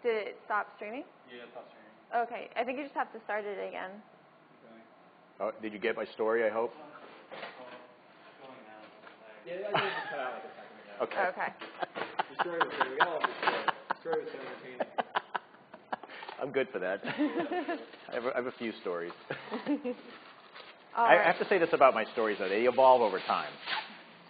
Did it stop streaming? Yeah, it stopped streaming. Okay, I think you just have to start it again. Oh, did you get my story, I hope? Yeah, I just cut out like a second ago. Okay. Okay. The story was good. We got all the story. The story was so entertaining. I'm good for that. I have a few stories. All I right. have to say this about my stories, though. They evolve over time.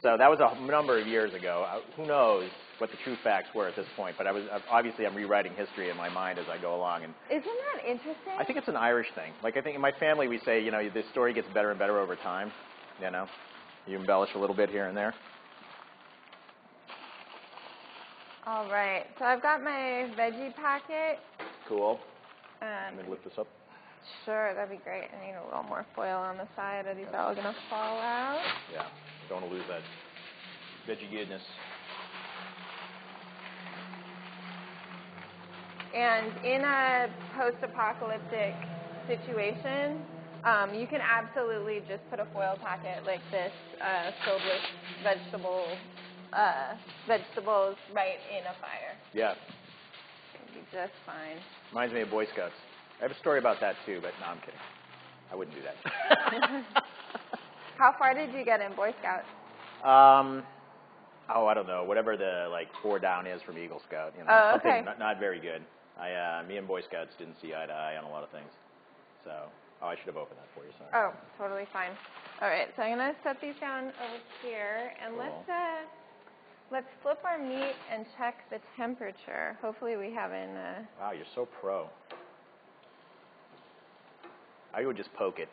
So that was a number of years ago. Who knows what the true facts were at this point, but obviously I'm rewriting history in my mind as I go along. And Isn't that interesting? I think it's an Irish thing. Like, I think in my family we say, you know, this story gets better and better over time, you know. You embellish a little bit here and there. All right, so I've got my veggie packet. Cool. Let me lift this up. Sure, that'd be great. I need a little more foil on the side. Are these all going to fall out? Yeah, don't want to lose that veggie goodness. And in a post-apocalyptic situation, you can absolutely just put a foil packet like this filled with vegetables right in a fire. Yeah. It'd be just fine. Reminds me of Boy Scouts. I have a story about that too, but no, I'm kidding. I wouldn't do that. How far did you get in Boy Scouts? I don't know. Whatever the 4 down is from Eagle Scout. You know, Oh, something okay. not very good. Me and Boy Scouts didn't see eye to eye on a lot of things. So, I should have opened that for you. Sorry. Oh, totally fine. All right, so I'm gonna set these down over here, and Cool. let's flip our meat and check the temperature. Hopefully we haven't. Wow, you're so pro. I would just poke it.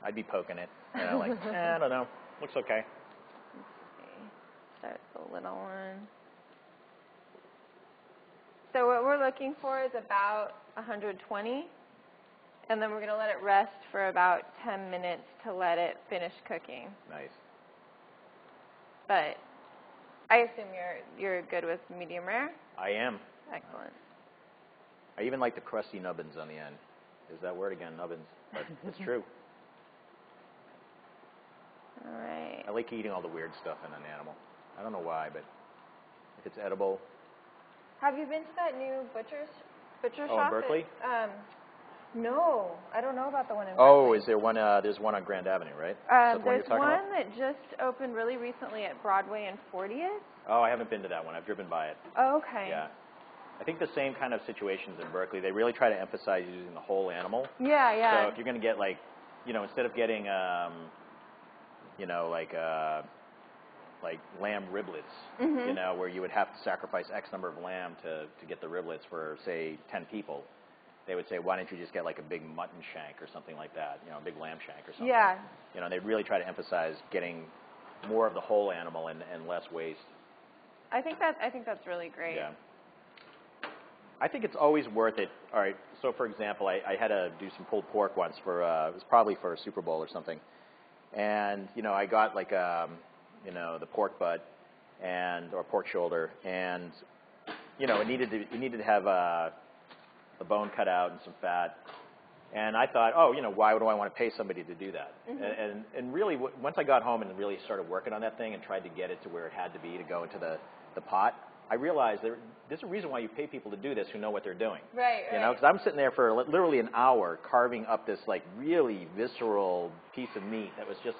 I'd be poking it. You know, I don't know. Looks okay. Let's see. Start the little one. So what we're looking for is about 120, and then we're going to let it rest for about 10 minutes to let it finish cooking. Nice. But I assume you're good with medium rare? I am. Excellent. I even like the crusty nubbins on the end. There's that word again, nubbins. But it's true. All right. I like eating all the weird stuff in an animal. I don't know why, but if it's edible. Have you been to that new butcher shop? Oh, in Berkeley? No, I don't know about the one in Oh, Berkeley. is there one? There's one on Grand Avenue, right? Is that the one There's you're talking one about? that just opened really recently at Broadway and 40th. Oh, I haven't been to that one. I've driven by it. Oh, okay. Yeah. I think the same kind of situations in Berkeley. They really try to emphasize using the whole animal. Yeah, yeah. So if you're going to get instead of getting, like lamb riblets, Mm-hmm. where you would have to sacrifice X number of lamb to get the riblets for, say, 10 people, they would say, why don't you just get like a big mutton shank or something like that, a big lamb shank or something. Yeah. They really try to emphasize getting more of the whole animal and less waste. I think that's really great. Yeah. I think it's always worth it. All right, so for example, I had to do some pulled pork once it was probably for a Super Bowl or something. And, I got the pork butt or pork shoulder, and, it needed to have the bone cut out and some fat. And I thought, why would I want to pay somebody to do that? Mm-hmm. And really, once I got home and really started working on that thing and tried to get it to where it had to be to go into the pot, I realized there's a reason why you pay people to do this who know what they're doing. Right. Because I'm sitting there for literally an hour carving up this really visceral piece of meat that was just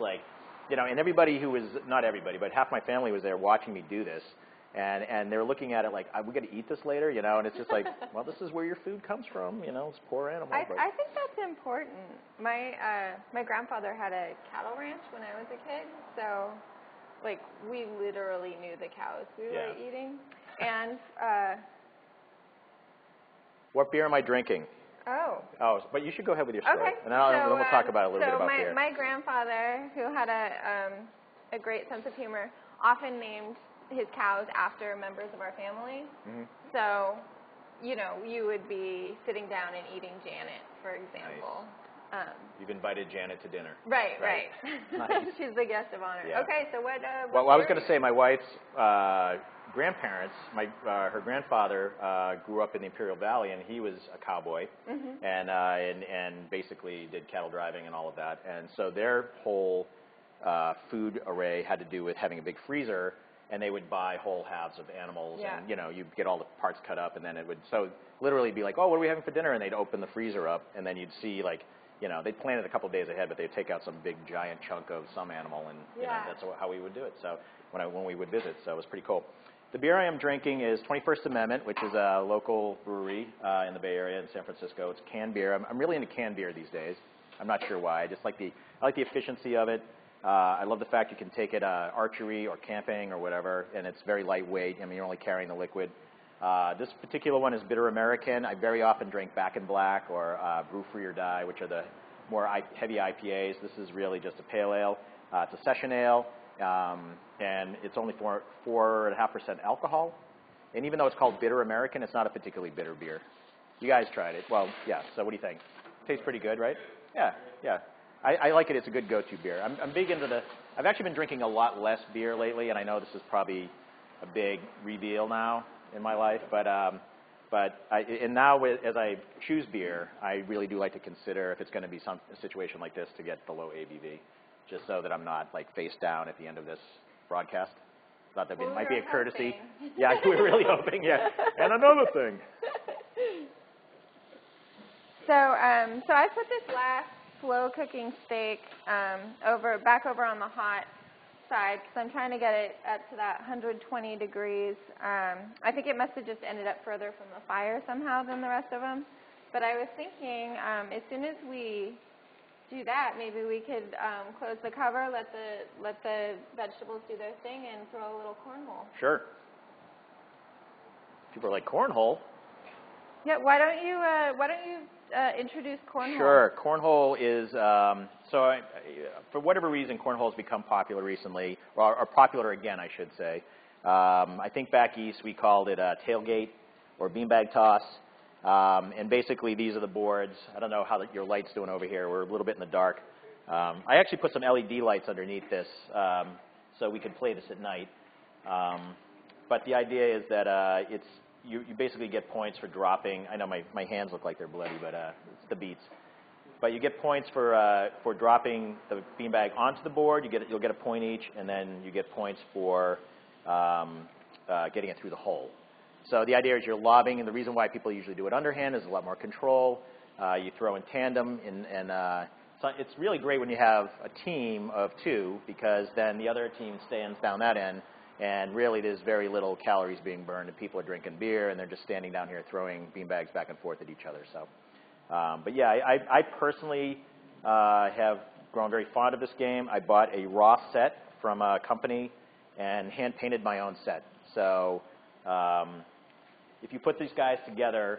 and everybody who was, not everybody, but half my family was there watching me do this. And they're looking at it like, are we going to eat this later? And it's just like, well, this is where your food comes from, it's poor animal. I think that's important. My grandfather had a cattle ranch when I was a kid, so we literally knew the cows we were eating. And what beer am I drinking? Oh, but you should go ahead with your story, okay. and then we'll talk about a little bit about beer. So my grandfather, who had a great sense of humor, often named his cows after members of our family. Mm-hmm. So, you would be sitting down and eating Janet, for example. Nice. You've invited Janet to dinner. Right. Nice. She's the guest of honor. Yeah. Okay, so what? Well, I was going to say my wife's grandparents, her grandfather grew up in the Imperial Valley, and he was a cowboy, Mm-hmm. and basically did cattle driving and all of that. And so their whole food array had to do with having a big freezer and they would buy whole halves of animals, Yeah. and, you know, you'd get all the parts cut up, and then it would, so literally be like, oh, what are we having for dinner? And they'd open the freezer up, and then you'd see, like, you know, they'd plan it a couple of days ahead, but they'd take out some big, giant chunk of some animal, and, you know, that's how we would do it. So when we would visit, so it was pretty cool. The beer I am drinking is 21st Amendment, which is a local brewery in the Bay Area in San Francisco. It's canned beer. I'm really into canned beer these days. I'm not sure why. I just like the efficiency of it. I love the fact you can take it archery or camping or whatever, and it's very lightweight. I mean, you're only carrying the liquid. This particular one is Bitter American. I very often drink Back in Black or Brew Free or Die, which are the more heavy IPAs. This is really just a pale ale. It's a session ale, and it's only 4.5% alcohol. And even though it's called Bitter American, it's not a particularly bitter beer. You guys tried it. Well, yeah, so what do you think? Tastes pretty good, right? Yeah, yeah. I like it. It's a good go-to beer. I'm big into I've actually been drinking a lot less beer lately, and I know this is probably a big reveal now in my life, and now as I choose beer, I really do like to consider if it's going to be a situation like this to get the low ABV, just so that I'm not like face down at the end of this broadcast. Thought that might be a courtesy. Yeah, we were really hoping. Yeah, and another thing. So I put this last slow cooking steak back over on the hot side because I'm trying to get it up to that 120 degrees. I think it must have just ended up further from the fire somehow than the rest of them. But I was thinking as soon as we do that, maybe we could close the cover, let the vegetables do their thing, and throw a little cornhole. Sure. People are like, cornhole? Yeah. Why don't you introduce cornhole? Sure. Cornhole is for whatever reason, cornhole has become popular recently, or popular again, I should say. I think back east we called it tailgate or beanbag toss. And basically, these are the boards. I don't know how your light's doing over here. We're a little bit in the dark. I actually put some LED lights underneath this so we could play this at night. But the idea is that you basically get points for dropping. I know my hands look like they're bloody, but it's the beats. But you get points for dropping the beanbag onto the board. You'll get a point each, and then you get points for getting it through the hole. So the idea is you're lobbing, and the reason why people usually do it underhand is a lot more control. You throw in tandem, and so it's really great when you have a team of two, because then the other team stands down that end, and really there's very little calories being burned, and people are drinking beer, and they're just standing down here throwing beanbags back and forth at each other. So, but yeah, I personally have grown very fond of this game. I bought a raw set from a company and hand-painted my own set. So if you put these guys together,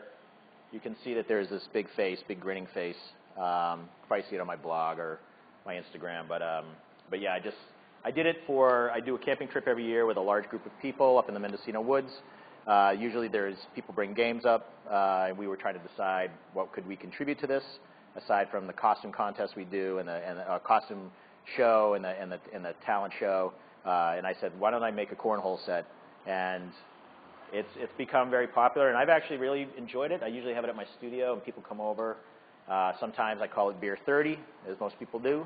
you can see that there's this big face, big grinning face. You can probably see it on my blog or my Instagram. But yeah, I do a camping trip every year with a large group of people up in the Mendocino woods. Usually people bring games up, and we were trying to decide what could we contribute to this, aside from the costume contest we do and the costume show and the talent show. And I said, why don't I make a cornhole set? And it's become very popular, and I've actually really enjoyed it. I usually have it at my studio, and people come over. Sometimes I call it Beer 30, as most people do,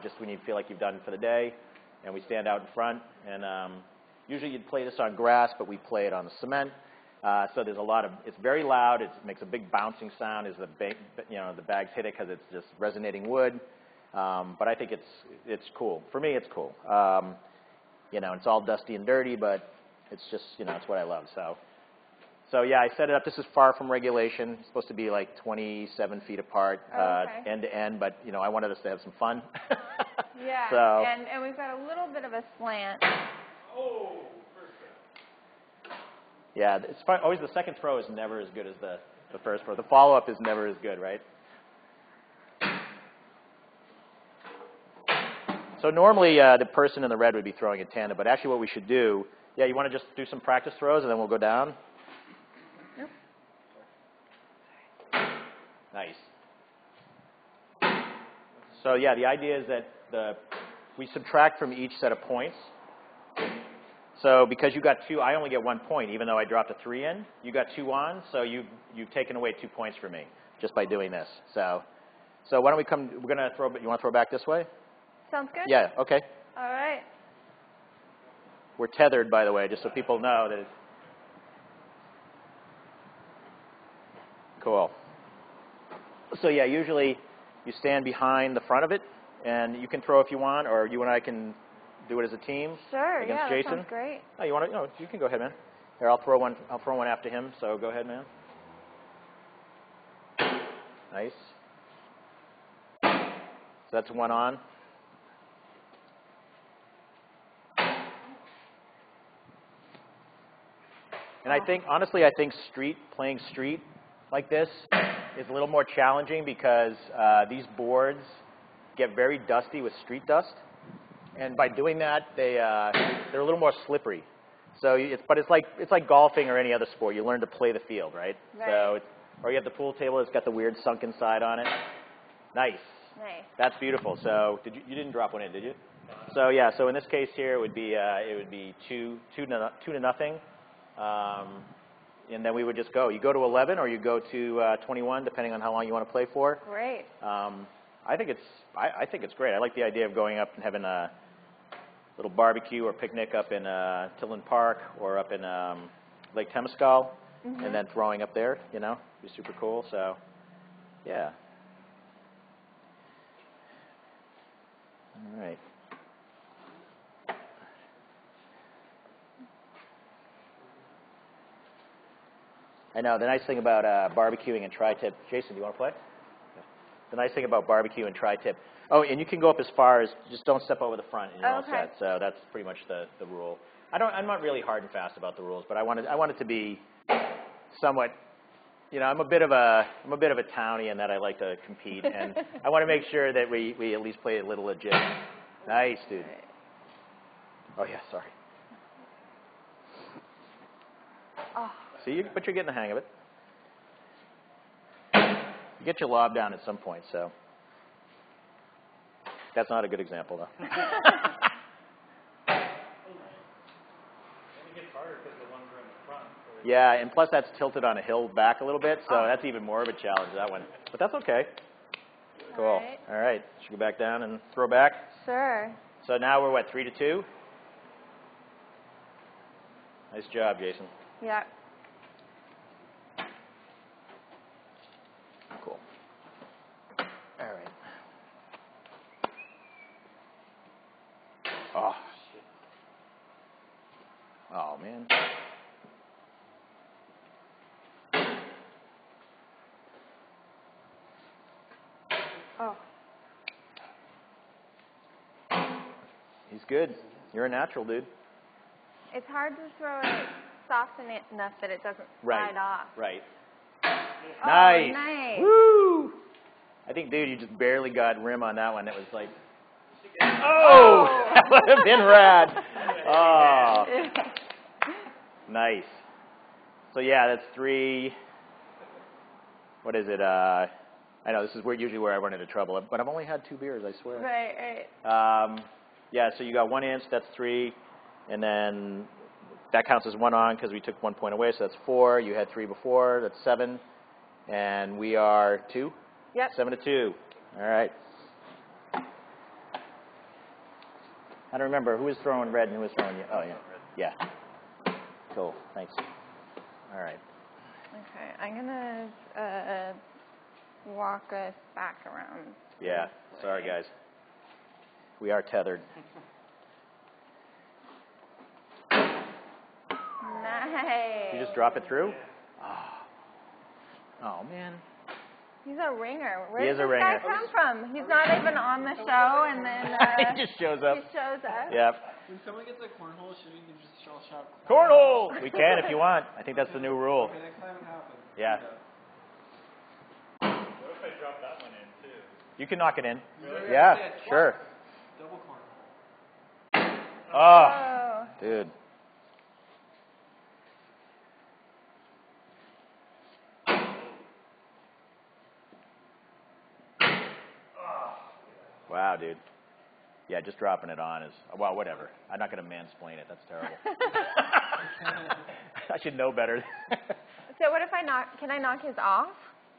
just when you feel like you've done for the day. And we stand out in front, and usually you'd play this on grass, but we play it on the cement. So there's it's very loud. It makes a big bouncing sound as the bags hit it, because it's just resonating wood. But I think it's cool. For me, it's cool. It's all dusty and dirty, but it's just, it's what I love. So yeah, I set it up. This is far from regulation. It's supposed to be like 27 feet apart, end to end, but, I wanted us to have some fun. Yeah, so, and we've got a little bit of a slant. Oh, first throw. Yeah, it's fun. Always the second throw is never as good as the first throw. The follow-up is never as good, right? So normally the person in the red would be throwing in tandem, but actually what we should do, you want to just do some practice throws, and then we'll go down? Yep. Nice. So yeah, the idea is that we subtract from each set of points. So because you got 2, I only get 1 point, even though I dropped a 3 in. You got 2 on, so you've taken away 2 points from me just by doing this. So why don't we come? We're gonna throw. You want to throw back this way? Sounds good. Yeah. Okay. All right. We're tethered, by the way, just so people know that it's cool. So yeah, usually you stand behind the front of it, and you can throw if you want, or you and I can do it as a team. Sure, against yeah, Jason. That sounds great. Oh, you want to? No, you can go ahead, man. Here, I'll throw one after him. So go ahead, man. Nice. So that's one on. And I think, honestly, playing street like this is a little more challenging because these boards get very dusty with street dust. And by doing that, they're a little more slippery. So, it's like golfing or any other sport. You learn to play the field, right? So, or you have the pool table that's got the weird sunken side on it. Nice. Nice. That's beautiful. So, you didn't drop one in, did you? So yeah. So in this case here, it would be two to nothing. And then we would just go. You go to 11 or you go to 21, depending on how long you want to play for. Great. I think it's great. I like the idea of going up and having a little barbecue or picnic up in Tilden Park or up in Lake Temescal, and then throwing up there. You know, be super cool. So, yeah. All right. I know, the nice thing about barbecuing and tri-tip, Jason, do you want to play? Yeah. The nice thing about barbecue and tri-tip, oh, and you can go up as far as, just don't step over the front and you're all set. So that's pretty much the rule. I'm not really hard and fast about the rules, but I want it to be somewhat, you know, I'm a bit of a townie in that I like to compete, and I want to make sure that we at least play a little legit. Nice, dude. Oh, yeah, sorry. Oh. See, but you're getting the hang of it. You get your lob down at some point, so. That's not a good example, though. It gets harder because the ones are in the front. So yeah, and plus that's tilted on a hill back a little bit, so that's even more of a challenge, that one. But that's okay. Cool. All right. Should we go back down and throw back? Sure. So now we're, what, 3-2? Nice job, Jason. Yeah. Cool. All right. Oh, shit. Oh, man. Oh. He's good. You're a natural, dude. It's hard to throw it soft enough that it doesn't slide off. Right. Oh, Nice. Nice. Woo! I think, dude, you just barely got rim on that one. That was like, oh! That would have been rad. Oh. Nice. So, yeah, that's 3. What is it? I know this is usually where I run into trouble, but I've only had 2 beers, I swear. Right. Yeah, so you got 1 inch, that's 3, and then that counts as 1 on because we took 1 point away, so that's 4. You had 3 before, that's 7, and we are 2. Yep. 7-2. All right. I don't remember who was throwing red and who was throwing yellow. Oh, yeah. Yeah. Cool. Thanks. All right. Okay. I'm gonna walk us back around. Yeah. Sorry, guys. We are tethered. Nice. You just drop it through? Oh man. He's a ringer. Where He does is a this ringer. guy come from? He's not even on the show, and then He just shows up. He shows up. Yep. when someone gets a cornhole, should we just shell shout? Cornhole! We can if you want. I think that's the new rule. Okay, next time it happens. Yeah. What if I drop that one in too? You can knock it in. Really? Yeah, Yeah, sure. Double cornhole. Oh, dude. Wow, dude. Yeah, just dropping it on is, well, whatever. I'm not going to mansplain it. That's terrible. I should know better. So what if can I knock his off?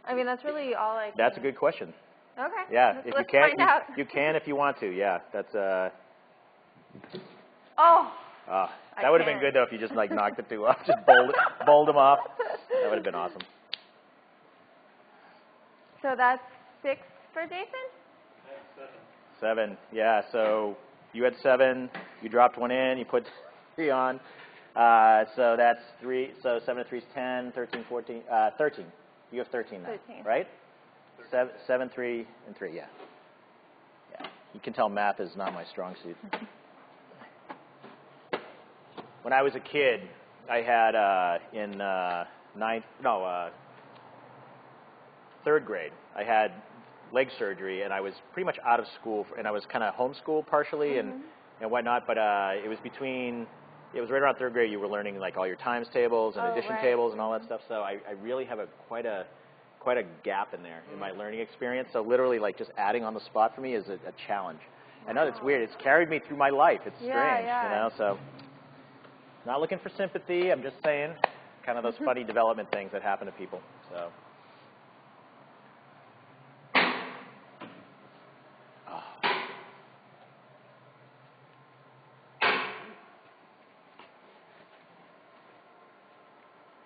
I mean, that's really all I can. That's a good question. Okay. Yeah, if Let's you can, find out. you can if you want to. Yeah, that's Oh. That would have been good though if you just like knocked the two off, just bowled them off. That would have been awesome. So that's 6 for Jason? 7. Yeah. So you had 7. You dropped 1 in. You put 3 on. So that's 3. So 7 and 3 is 10. 13, 14. 13. You have 13 now. 13. Right? 7, 3, and 3. Yeah. Yeah. You can tell math is not my strong suit. When I was a kid, I had in 3rd grade, I had leg surgery, and I was pretty much out of school, and I was kind of homeschooled partially and whatnot. But it was right around 3rd grade. You were learning like all your times tables and addition tables and all that stuff. So I really have quite a gap in there in my learning experience. So literally, like just adding on the spot for me is a challenge. I know it's weird. It's carried me through my life. It's strange, you know. So. Not looking for sympathy. I'm just saying kind of those funny development things that happen to people. So. Oh.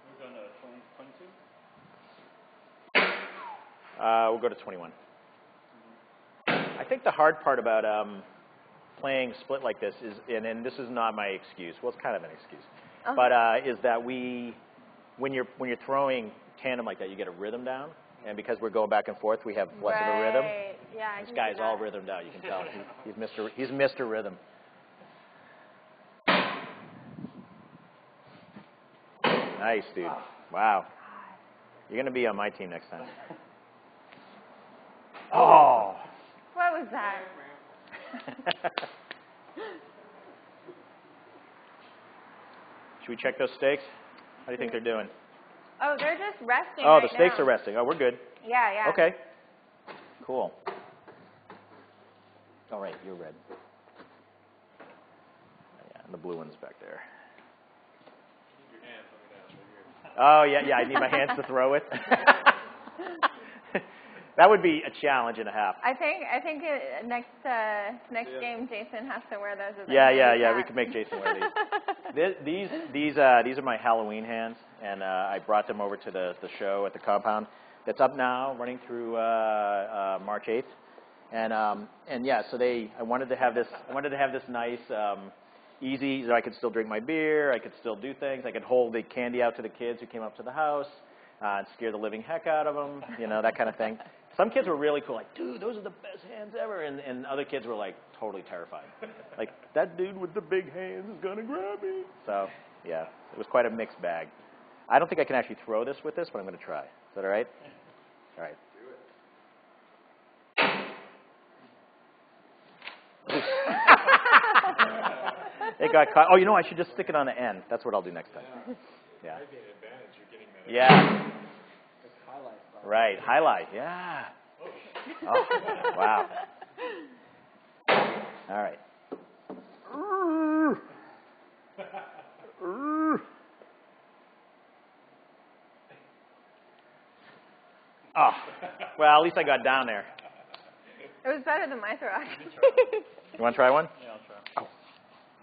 We're going to 22? We'll go to 21. I think the hard part about playing split like this is, and this is not my excuse. Well, it's kind of an excuse, but is that when you're throwing tandem like that, you get a rhythm down, and because we're going back and forth, we have less of a rhythm. Yeah, This guy's all rhythmed out. You can tell. He's Mr. Rhythm. Nice, dude. Wow. You're gonna be on my team next time. Oh. What was that? Should we check those stakes? How do you think they're doing? Oh, they're just resting. Oh, right the stakes now. are resting. Oh, we're good. Yeah, yeah. Okay. Cool. All right, you're red. Yeah, and the blue one's back there. Keep your hands on me down. Oh, yeah, I need my hands to throw it. That would be a challenge and a half. I think next game Jason has to wear those. As Yeah. We can make Jason wear these. These are my Halloween hands, and I brought them over to the show at the compound. That's up now, running through March 8th, and yeah. So I wanted to have this nice, easy. So I could still drink my beer. I could still do things. I could hold the candy out to the kids who came up to the house. And scare the living heck out of them, you know, that kind of thing. Some kids were really cool, like, dude, those are the best hands ever. And other kids were, like, totally terrified. Like, that dude with the big hands is going to grab me. So, yeah, it was quite a mixed bag. I don't think I can actually throw this with this, but I'm going to try. Is that all right? All right. Do it. It got caught. Oh, you know, I should just stick it on the end. That's what I'll do next time. Yeah. Might be an advantage. You're getting that. Yeah. It's highlight. Right. Highlight. Yeah. Oh, wow. All right. Oh, well, at least I got down there. It was better than my throw. You want to try one? Yeah, I'll try. Oh,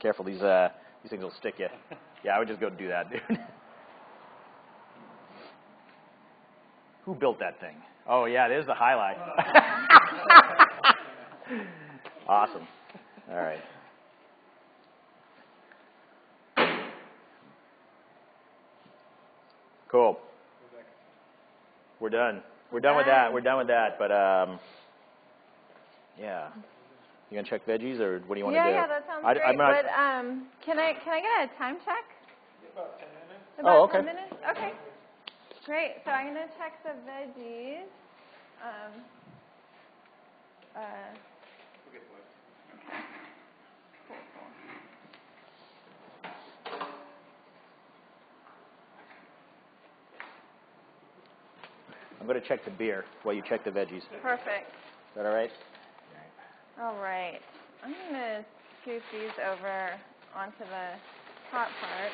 careful. These things will stick you. Yeah, I would just go do that, dude. Who built that thing? Oh, yeah, there's the highlight. Awesome. All right. Cool. We're done. We're done with that. We're done with that. But, yeah. You going to check veggies, or what do you want to do? Yeah, that sounds great. But can I get a time check? About 10 minutes. About okay. 10 minutes? Okay. Great. So I'm going to check the veggies. We'll get to it. Okay. Cool. I'm going to check the beer while you check the veggies. Perfect. Is that all right? All right. I'm going to scoop these over onto the top part.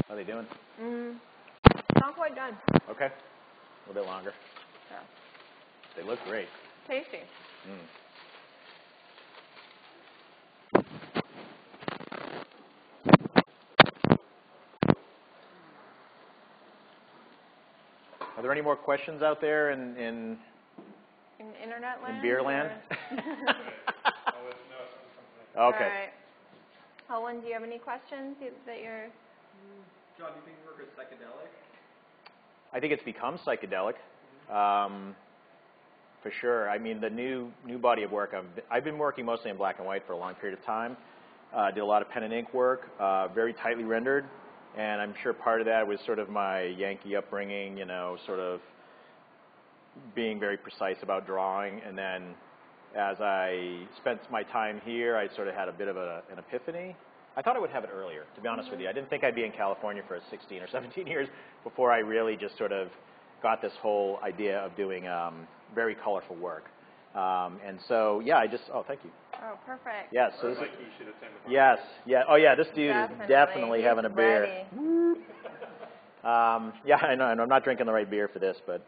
How are they doing? Not quite done. Okay. A little bit longer. Yeah. They look great. Tasty. there any more questions out there in internet land? in beer land? No, Okay. All right. Owen, do you have any questions that you're... John, do you think work is psychedelic? I think it's become psychedelic, for sure. I mean, the new body of work, I've been working mostly in black and white for a long period of time. Did a lot of pen and ink work, very tightly rendered, and I'm sure part of that was sort of my Yankee upbringing, you know, sort of being very precise about drawing. And then as I spent my time here, I sort of had a bit of an epiphany. I thought I would have it earlier, to be honest with you. I didn't think I'd be in California for 16 or 17 years before I really just sort of got this whole idea of doing very colorful work. And so, yeah, oh, thank you. Oh, perfect. Yes. So this Like you should attend the yes. Yeah. Oh, yeah. This dude is definitely having a beer. Ready. Yeah, I know. And I'm not drinking the right beer for this, but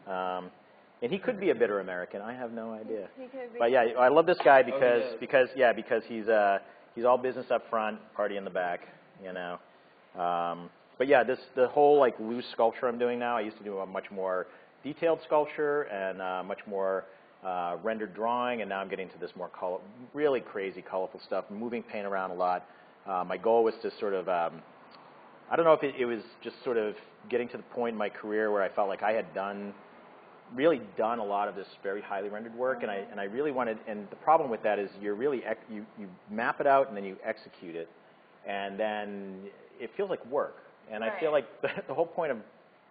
and he could be a bitter American. I have no idea. He could be. But yeah, I love this guy he because he's all business up front, party in the back. You know. But yeah, the whole like loose sculpture I'm doing now. I used to do a much more detailed sculpture and much more rendered drawing, and now I'm getting to this more really crazy, colorful stuff, moving paint around a lot. My goal was to sort of, I don't know if it was just sort of getting to the point in my career where I felt like I had really done a lot of this very highly rendered work, and I really wanted, and the problem with that is you're really, you map it out and then you execute it, and then it feels like work. And I feel like the whole point of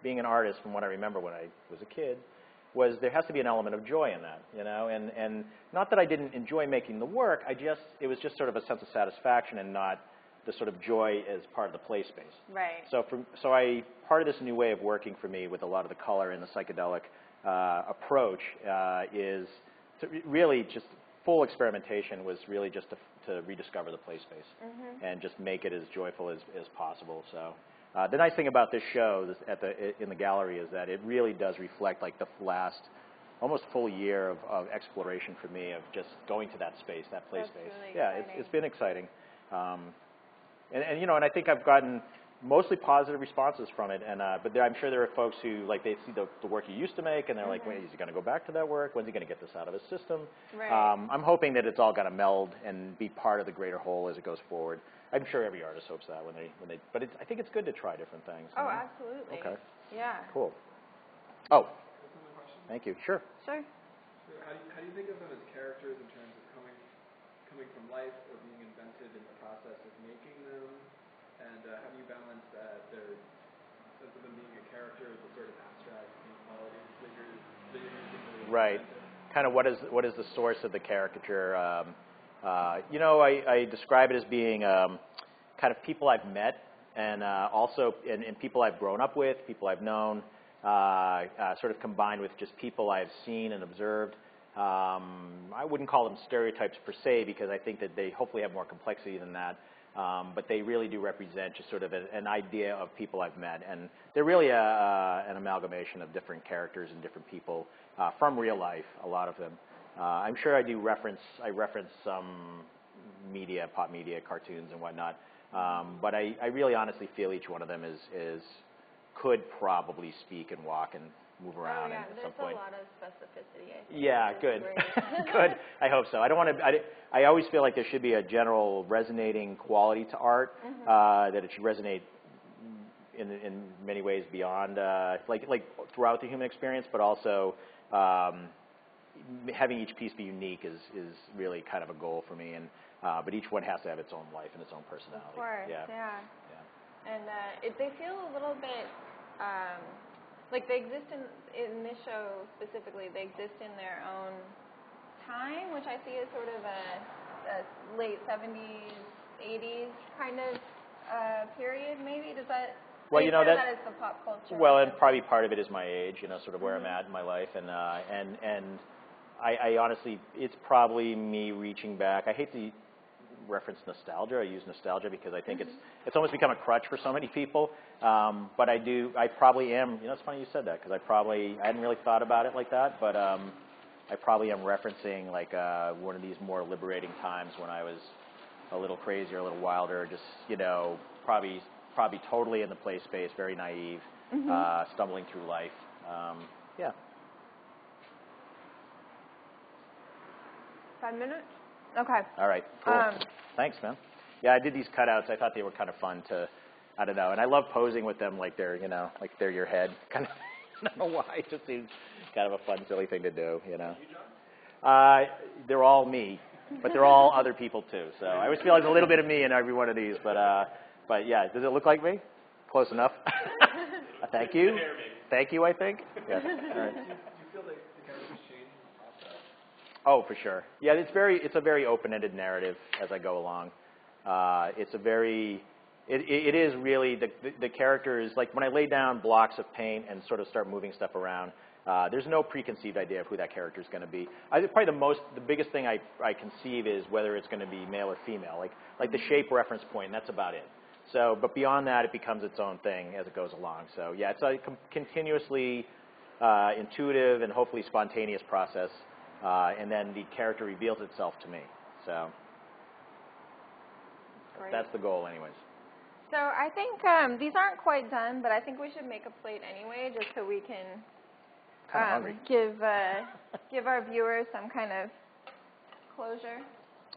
being an artist, from what I remember when I was a kid, was there has to be an element of joy in that, you know, and not that I didn't enjoy making the work, it was just sort of a sense of satisfaction and not the sort of joy as part of the play space. Right. So part of this new way of working for me with a lot of the color and the psychedelic approach is to really just full experimentation was really just to rediscover the play space and just make it as joyful as possible. So. The nice thing about this show in the gallery is that it really does reflect like the last almost full year of exploration for me of just going to that space, that play space. Really yeah, exciting. it's been exciting. And you know, and I think I've gotten mostly positive responses from it. And but I'm sure there are folks who like they see the work you used to make and they're like, wait, is he going to go back to that work? When's he going to get this out of his system? Right. I'm hoping that it's all going to meld and be part of the greater whole as it goes forward. I'm sure every artist hopes that when they, but I think it's good to try different things. Oh, absolutely. Okay. Yeah. Cool. Oh, thank you. Sure. Sure. How do you think of them as characters in terms of coming from life or being invented in the process of making them? And how do you balance that, their sense of them being a character with the sort of abstract qualities figures that you're using? Right. Kind of what is the source of the caricature? You know, I describe it as being kind of people I've met and also and people I've grown up with, people I've known, sort of combined with just people I've seen and observed. I wouldn't call them stereotypes per se because I think that they hopefully have more complexity than that. But they really do represent just sort of an idea of people I've met. And they're really an amalgamation of different characters and different people from real life, a lot of them. I'm sure I reference some media, pop media, cartoons and whatnot. But I really honestly feel each one of them could probably speak and walk and move around at some point. There's a lot of specificity, I think. Yeah, good. Good. I hope so. I don't want to. I always feel like there should be a general resonating quality to art, that it should resonate in many ways beyond, like throughout the human experience, but also having each piece be unique is really kind of a goal for me. And but each one has to have its own life and its own personality. Of course. Yeah. And they feel a little bit. Like they exist in this show specifically, they exist in their own time, which I see as sort of a late 70s, 80s kind of period, maybe? Does that... Well, you know, that is the pop culture. Well, and probably part of it is my age, you know, sort of where I'm at in my life. And I honestly, it's probably me reaching back. I hate to reference nostalgia. I use nostalgia because I think it's almost become a crutch for so many people. But I probably am, you know, it's funny you said that because I hadn't really thought about it like that, but I probably am referencing like one of these more liberating times when I was a little crazier, a little wilder, just, you know, probably totally in the play space, very naive, stumbling through life. Yeah. 5 minutes? Okay. All right. Cool. Thanks, man. Yeah, I did these cutouts. I thought they were kind of fun to, I don't know. And I love posing with them like they're, like they're your head. Kind of, I don't know why. It just seems kind of a fun, silly thing to do, They're all me, but they're all other people too. So I always feel like there's a little bit of me in every one of these. But yeah, does it look like me? Close enough. Thank you. Thank you, I think. Yes. All right. Do you feel like the characters change in the process? Oh, for sure. Yeah, it's a very open-ended narrative as I go along. It is really, the characters, like when I lay down blocks of paint and sort of start moving stuff around, there's no preconceived idea of who that character is going to be. Probably the biggest thing I conceive is whether it's going to be male or female, like the shape reference point, and that's about it. So, but beyond that, it becomes its own thing as it goes along. So yeah, it's a continuously intuitive and hopefully spontaneous process, and then the character reveals itself to me. So Great. That's the goal anyways. So I think these aren't quite done, but I think we should make a plate anyway, just so we can give our viewers some kind of closure.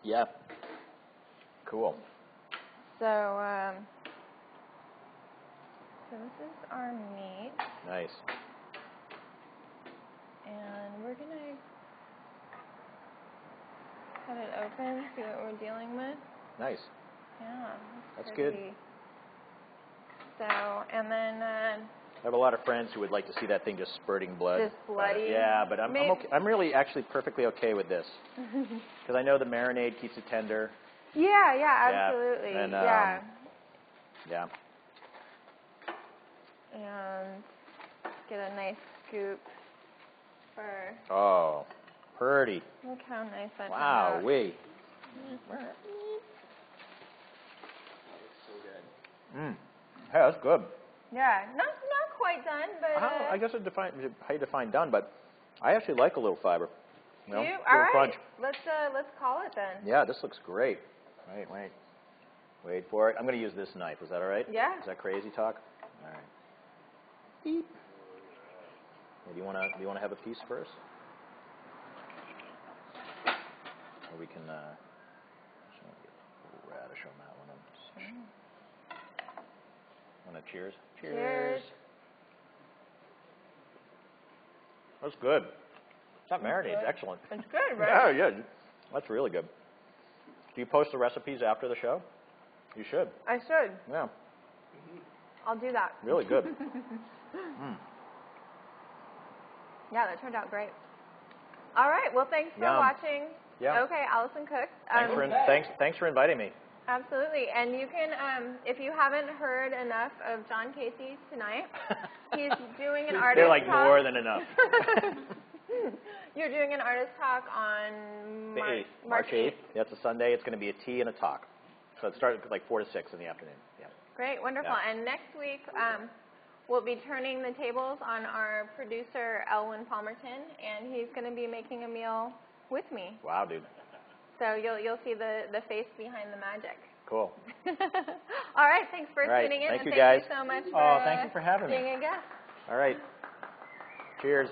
Yeah. Cool. So this is our meat, Nice. and we're gonna cut it open, see what we're dealing with. Nice. Yeah, That's pretty. good. So, and then I have a lot of friends who would like to see that thing just spurting blood. just bloody. Yeah, but I'm okay. I'm really actually perfectly okay with this because I know the marinade keeps it tender. Yeah, absolutely. And, yeah. Yeah. And get a nice scoop for. Oh, pretty. Look how nice that turned Wow, out. wee. So good. Hey, that's good. Yeah, not quite done, but. I guess how you define done, but I actually like a little fiber. You know, You? a All little right. crunch. Let's call it then. Yeah, this looks great. Wait for it. I'm going to use this knife. Is that all right? Yeah. Is that crazy talk? All right. Beep. Yeah, do you want to have a piece first? Or we can radish on that one. Want to cheers? Cheers. That's good. That marinade's good. excellent. It's good, right? Yeah. That's really good. Do you post the recipes after the show? You should. I should. Yeah. I'll do that. Really good. Yeah, that turned out great. All right. Well, thanks for Yum. watching. Yeah. Okay, Alison Cooks. Thanks for inviting me. Absolutely. And you can, if you haven't heard enough of John Casey tonight, he's doing an artist They're like talk. more than enough. You're doing an artist talk on The 8th, March 8th. That's a Sunday. It's going to be a tea and a talk. So it starts at like 4 to 6 in the afternoon. Yeah. Great, wonderful. Yeah. And next week, we'll be turning the tables on our producer, Elwin Palmerton, and he's going to be making a meal with me. Wow, dude. So you'll see the face behind the magic. Cool. All right, thanks for All right, tuning in. thank and you, thank guys. you so much Oh, for thank you for having me. being a guest. All right. Cheers.